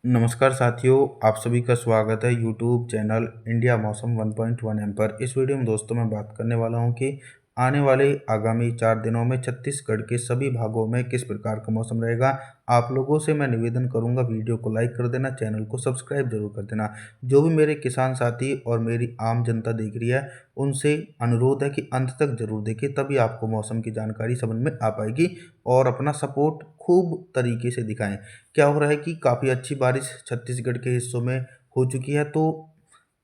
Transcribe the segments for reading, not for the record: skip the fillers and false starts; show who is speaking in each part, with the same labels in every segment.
Speaker 1: नमस्कार साथियों, आप सभी का स्वागत है यूट्यूब चैनल इंडिया मौसम 1.1 एम पर। इस वीडियो में दोस्तों मैं बात करने वाला हूं कि आने वाले आगामी 4 दिनों में छत्तीसगढ़ के सभी भागों में किस प्रकार का मौसम रहेगा। आप लोगों से मैं निवेदन करूंगा, वीडियो को लाइक कर देना, चैनल को सब्सक्राइब जरूर कर देना। जो भी मेरे किसान साथी और मेरी आम जनता देख रही है, उनसे अनुरोध है कि अंत तक जरूर देखें, तभी आपको मौसम की जानकारी समझ में आ पाएगी और अपना सपोर्ट खूब तरीके से दिखाएं। क्या हो रहा है कि काफ़ी अच्छी बारिश छत्तीसगढ़ के हिस्सों में हो चुकी है, तो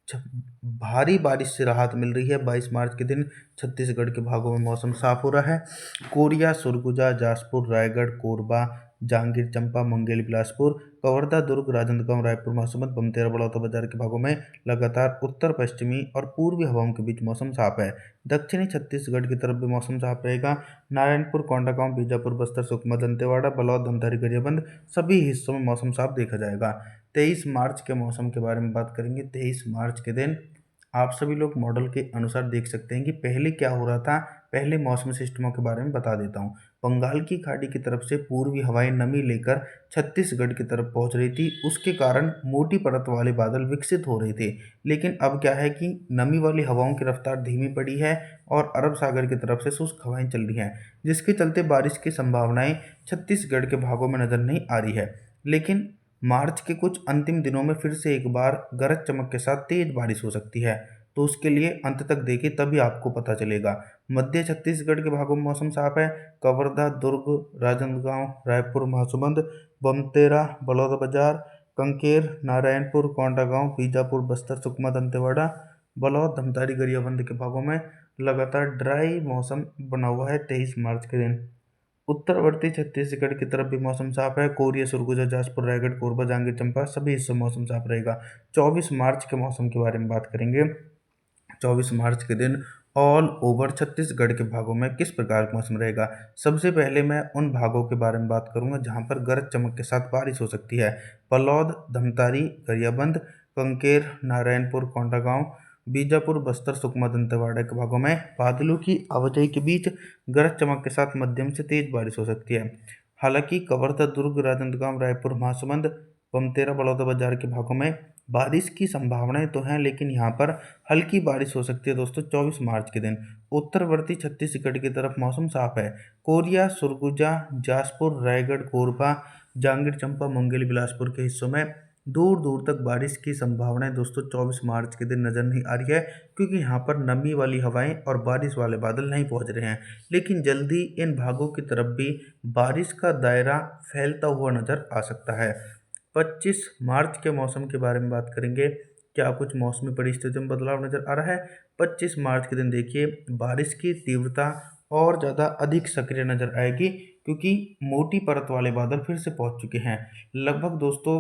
Speaker 1: छ भारी बारिश से राहत मिल रही है। 22 मार्च के दिन छत्तीसगढ़ के भागों में मौसम साफ हो रहा है। कोरिया, सरगुजा, जाजपुर, रायगढ़, कोरबा, जांजगीर चांपा, मुंगेली, बिलासपुर, कवर्धा, दुर्ग, राजनांदगांव, रायपुर, महासमुंद, बमतेरा, बलौदा बाजार के भागों में लगातार उत्तर पश्चिमी और पूर्वी हवाओं के बीच मौसम साफ है। दक्षिणी छत्तीसगढ़ की तरफ भी मौसम साफ रहेगा। नारायणपुर, कोंडागांव, बीजापुर, बस्तर, सुकमा, दंतेवाड़ा, बलौद, धमतरी, गरियाबंद सभी हिस्सों में मौसम साफ देखा जाएगा। 23 मार्च के मौसम के बारे में बात करेंगे। 23 मार्च के दिन आप सभी लोग मॉडल के अनुसार देख सकते हैं कि पहले क्या हो रहा था। पहले मौसमी सिस्टमों के बारे में बता देता हूँ। बंगाल की खाड़ी की तरफ से पूर्वी हवाएं नमी लेकर छत्तीसगढ़ की तरफ पहुंच रही थी। उसके कारण मोटी परत वाले बादल विकसित हो रहे थे। लेकिन अब क्या है कि नमी वाली हवाओं की रफ्तार धीमी पड़ी है और अरब सागर की तरफ से शुष्क हवाएं चल रही हैं, जिसके चलते बारिश की संभावनाएं छत्तीसगढ़ के भागों में नजर नहीं आ रही है। लेकिन मार्च के कुछ अंतिम दिनों में फिर से एक बार गरज चमक के साथ तेज बारिश हो सकती है, तो उसके लिए अंत तक देखें, तभी आपको पता चलेगा। मध्य छत्तीसगढ़ के भागों में मौसम साफ है। कवर्धा, दुर्ग, राजनांदगांव, रायपुर, महासमुंद, बमतेरा, बलौदाबाजार, कंकेर, नारायणपुर, कोंडागांव, बीजापुर, बस्तर, सुकमा, दंतेवाड़ा, बलौद, धमतारी, गरियाबंद के भागों में लगातार ड्राई मौसम बना हुआ है 23 मार्च के दिन। उत्तरवर्ती छत्तीसगढ़ की तरफ भी मौसम साफ है। कोरिया, सरगुजा, जाजपुर, रायगढ़, कोरबा, जांजगीर चांपा सभी हिस्सों में मौसम साफ रहेगा। 24 मार्च के मौसम के बारे में बात करेंगे। 24 मार्च के दिन ऑल ओवर छत्तीसगढ़ के भागों में किस प्रकार का मौसम रहेगा। सबसे पहले मैं उन भागों के बारे में बात करूंगा जहां पर गरज चमक के साथ बारिश हो सकती है। पलौद, धमतारी, गरियाबंद, कंकेर, नारायणपुर, कोंडागांव, बीजापुर, बस्तर, सुकमा, दंतेवाड़ा के भागों में बादलों की आवाजाही के बीच गरज चमक के साथ मध्यम से तेज बारिश हो सकती है। हालांकि कवर्धा, दुर्ग, राजनांदगांव, रायपुर, महासमुंद, बमतेरा, बलौदाबाजार के भागों में बारिश की संभावनाएं तो हैं, लेकिन यहाँ पर हल्की बारिश हो सकती है दोस्तों 24 मार्च के दिन। उत्तरवर्ती छत्तीसगढ़ की तरफ मौसम साफ है। कोरिया, सरगुजा, जाजपुर, रायगढ़, कोरबा, जांजगीर चांपा, मुंगेली, बिलासपुर के हिस्सों में दूर दूर तक बारिश की संभावनाएं दोस्तों 24 मार्च के दिन नजर नहीं आ रही है, क्योंकि यहाँ पर नमी वाली हवाएं और बारिश वाले बादल नहीं पहुंच रहे हैं। लेकिन जल्दी इन भागों की तरफ भी बारिश का दायरा फैलता हुआ नजर आ सकता है। 25 मार्च के मौसम के बारे में बात करेंगे। क्या कुछ मौसमी परिस्थितियों में बदलाव नजर आ रहा है। 25 मार्च के दिन देखिए बारिश की तीव्रता और ज़्यादा अधिक सक्रिय नजर आएगी, क्योंकि मोटी परत वाले बादल फिर से पहुंच चुके हैं। लगभग दोस्तों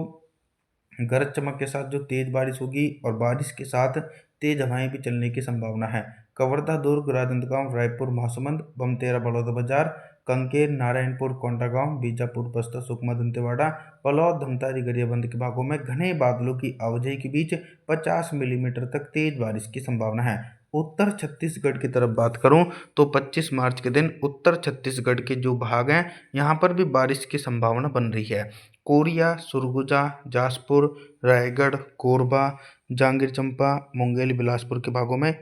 Speaker 1: गरज चमक के साथ जो तेज बारिश होगी और बारिश के साथ तेज हवाएं भी चलने की संभावना है। कवर्धा, दुर्ग, राजनांदगांव, रायपुर, महासमुंद, बमतेरा, बलौदाबाजार, कंकेर, नारायणपुर, कोंडागांव, बीजापुर, बस्तर, सुकमा, दंतेवाड़ा, पलौद, धमतारी, गरियाबंद के भागों में घने बादलों की आवाजाही के बीच 50 मिलीमीटर तक तेज बारिश की संभावना है। उत्तर छत्तीसगढ़ की तरफ बात करूं तो 25 मार्च के दिन उत्तर छत्तीसगढ़ के जो भाग हैं, यहां पर भी बारिश की संभावना बन रही है। कोरिया, सुरगुजा, जाजपुर, रायगढ़, कोरबा, जांजगीर चांपा, मुंगेली, बिलासपुर के भागों में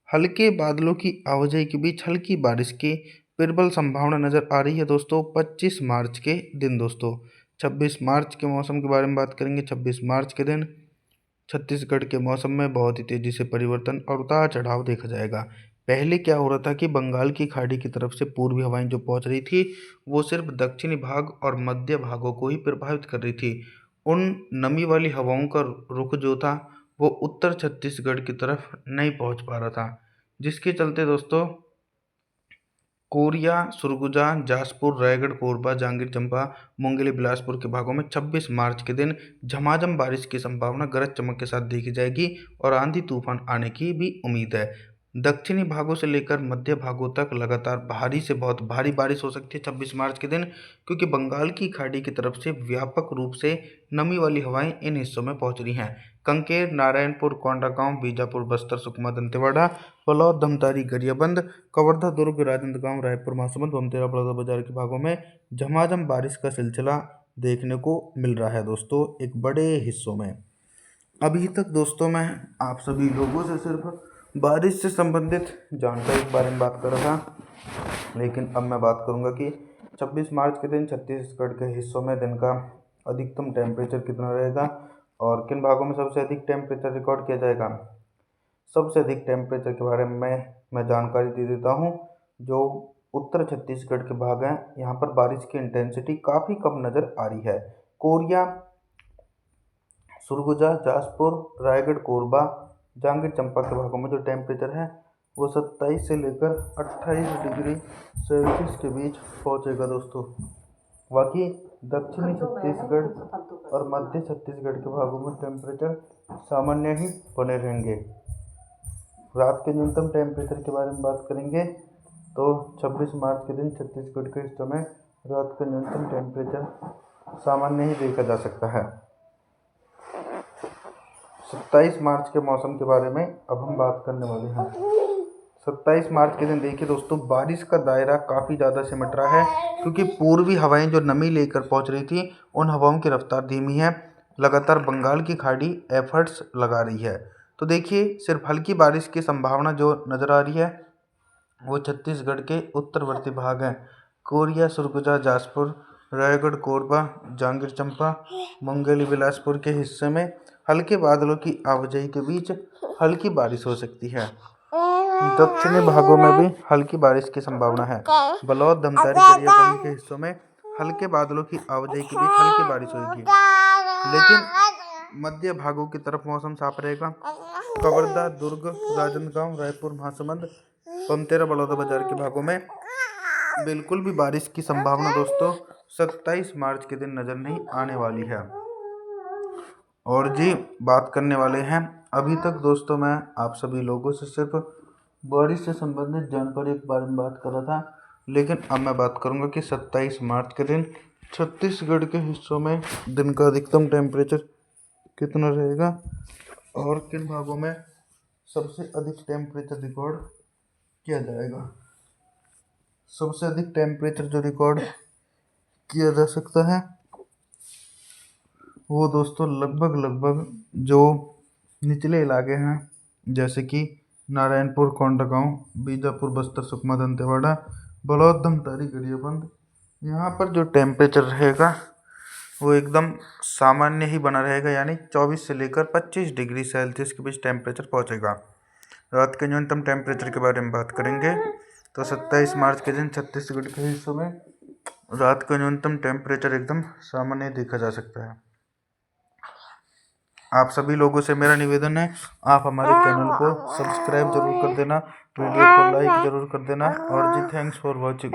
Speaker 1: हल्के बादलों की आवाजाही के बीच हल्की बारिश की प्रबल संभावना नजर आ रही है दोस्तों 25 मार्च के दिन। दोस्तों 26 मार्च के मौसम के बारे में बात करेंगे। 26 मार्च के दिन छत्तीसगढ़ के मौसम में बहुत ही तेजी से परिवर्तन और उतार चढ़ाव देखा जाएगा। पहले क्या हो रहा था कि बंगाल की खाड़ी की तरफ से पूर्वी हवाएं जो पहुंच रही थी, वो सिर्फ दक्षिणी भाग और मध्य भागों को ही प्रभावित कर रही थी। उन नमी वाली हवाओं का रुख जो था, वो उत्तर छत्तीसगढ़ की तरफ नहीं पहुंच पा रहा था, जिसके चलते दोस्तों कोरिया, सुरगुजा, जाजपुर, रायगढ़, कोरबा, जांजगीर चांपा, मुंगेली, बिलासपुर के भागों में 26 मार्च के दिन झमाझम बारिश की संभावना गरज चमक के साथ देखी जाएगी और आंधी तूफान आने की भी उम्मीद है। दक्षिणी भागों से लेकर मध्य भागों तक लगातार भारी से बहुत भारी बारिश हो सकती है 26 मार्च के दिन, क्योंकि बंगाल की खाड़ी की तरफ से व्यापक रूप से नमी वाली हवाएं इन हिस्सों में पहुंच रही हैं। कंकेर, नारायणपुर, कोंडागांव, बीजापुर, बस्तर, सुकमा, दंतेवाड़ा, पलौद, धमतारी, गरियाबंद, कवर्धा, दुर्ग, राजनांदगांव, रायपुर, महासमुंद, बमतेरा, बलौदाबाजार के भागों में झमाझम बारिश का सिलसिला देखने को मिल रहा है दोस्तों एक बड़े हिस्सों में। अभी तक दोस्तों मैं आप सभी लोगों से सिर्फ बारिश से संबंधित जानकारी के बारे में बात कर रहा था, लेकिन अब मैं बात करूंगा कि 26 मार्च के दिन छत्तीसगढ़ के हिस्सों में दिन का अधिकतम टेम्परेचर कितना रहेगा और किन भागों में सबसे अधिक टेम्परेचर रिकॉर्ड किया जाएगा। सबसे अधिक टेम्परेचर के बारे में मैं जानकारी दे देता हूँ। जो उत्तर छत्तीसगढ़ के भाग हैं, यहाँ पर बारिश की इंटेंसिटी काफ़ी कम नज़र आ रही है। कोरिया, सरगुजा, जाजपुर, रायगढ़, कोरबा, जांजगीर चांपा के भागों में जो टेम्परेचर है वो 27 से लेकर 28 डिग्री सेल्सियस के बीच पहुँचेगा दोस्तों। बाकी दक्षिणी छत्तीसगढ़ और मध्य छत्तीसगढ़ के भागों में टेम्परेचर सामान्य ही बने रहेंगे। रात के न्यूनतम टेम्परेचर के बारे में बात करेंगे तो 26 मार्च के दिन छत्तीसगढ़ के हिस्सों में रात का न्यूनतम टेम्परेचर सामान्य ही देखा जा सकता है। 27 मार्च के मौसम के बारे में अब हम बात करने वाले हैं। 27 मार्च के दिन देखिए दोस्तों, बारिश का दायरा काफ़ी ज़्यादा सिमट रहा है, क्योंकि पूर्वी हवाएं जो नमी लेकर पहुंच रही थी उन हवाओं की रफ्तार धीमी है। लगातार बंगाल की खाड़ी एफर्ट्स लगा रही है। तो देखिए, सिर्फ हल्की बारिश की संभावना जो नज़र आ रही है वो छत्तीसगढ़ के उत्तरवर्ती भाग हैं। कोरिया, सरगुजा, जाजपुर, रायगढ़, कोरबा, जांजगीर चांपा, मुंगेली, बिलासपुर के हिस्से में हल्के बादलों की आवाजाही के बीच हल्की बारिश हो सकती है। दक्षिणी भागों में भी हल्की बारिश की संभावना है। बलौद, धमतारी, गरियाबंद के हिस्सों में हल्के बादलों की आवाजाही के बीच हल्की बारिश होगी, लेकिन मध्य भागों की तरफ मौसम साफ रहेगा। कवर्धा, दुर्ग, राजनांदगांव, रायपुर, महासमुंद, पमतेरा, बलौदाबाजार के भागों में बिल्कुल भी बारिश की संभावना दोस्तों 27 मार्च के दिन नज़र नहीं आने वाली है। और जी, बात करने वाले हैं, अभी तक दोस्तों मैं आप सभी लोगों से सिर्फ बारिश से संबंधित जानकारी के बारे में बात कर रहा था, लेकिन अब मैं बात करूंगा कि 27 मार्च के दिन छत्तीसगढ़ के हिस्सों में दिन का अधिकतम टेम्परेचर कितना रहेगा और किन भागों में सबसे अधिक टेम्परेचर रिकॉर्ड किया जाएगा। सबसे अधिक टेम्परेचर जो रिकॉर्ड किया जा सकता है वो दोस्तों लगभग जो निचले इलाके हैं, जैसे कि नारायणपुर, कोंडागांव, बीजापुर, बस्तर, सुकमा, दंतेवाड़ा, बलौद, धमतारी, गरियाबंद, यहाँ पर जो टेम्परेचर रहेगा वो एकदम सामान्य ही बना रहेगा, यानी 24 से लेकर 25 डिग्री सेल्सियस के बीच टेम्परेचर पहुँचेगा। रात के न्यूनतम टेम्परेचर के बारे में बात करेंगे तो 27 मार्च के दिन छत्तीसगढ़ के हिस्सों में रात का न्यूनतम टेम्परेचर एकदम सामान्य देखा जा सकता है। आप सभी लोगों से मेरा निवेदन है, आप हमारे चैनल को सब्सक्राइब जरूर कर देना, वीडियो को लाइक जरूर कर देना। और जी, थैंक्स फॉर वॉचिंग।